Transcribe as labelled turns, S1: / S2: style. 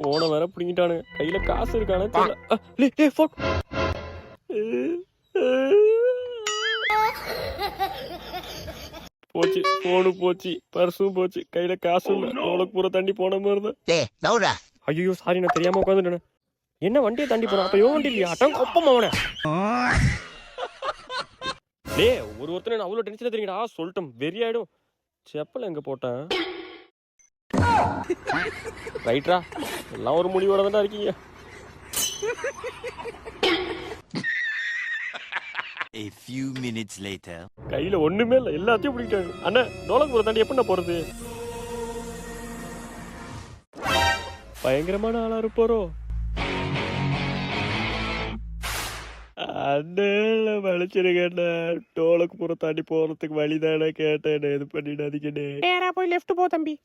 S1: போன வேற பிடிங்கிட்டானுங்க. கையில காசு இருக்கானே தெரியல. போன் போச்சு, போனு போச்சு, பர்ஸும் போச்சு, கையில காசும் இல்ல. டோலுக்கு பூரா தாண்டி போன மாதிரி தான். ஐயோ சாரி, நான் தெரியாம உட்காந்துட்டேன். என்ன வண்டியை தாண்டி போறான்? அப்ப இவன் வண்டி இல்லையா? அட்டம் கொப்பம் அவன. ஒருத்தனை நான் அவ்வளவு டென்ஷனா தெரியுங்கடா. சொல்லிட்டேன், வெறியாயிடும். செப்பல் எங்க போட்டேன்? ரைட்ரா, எல்லாம் ஒரு முடிவோட தான் இருக்கீங்க.
S2: A few minutes later.
S1: கையில ஒண்ணுமே இல்ல, எல்லாத்தையும் பிடிக்கிட்டாங்க. அண்ணா டோலக்பூரை தாண்டி எப்ப நான் போறது? பயங்கரமான ஆளா இருப்பாரோ? அண்ணா வலிச்சிருக்கண்ணா. டோலக்பூரை தாண்டி போறதுக்கு வழிதானே கேட்டேன். இது பண்ணிடாதீங்கண்ணே. நேரா போய் லெஃப்ட் போ தம்பி.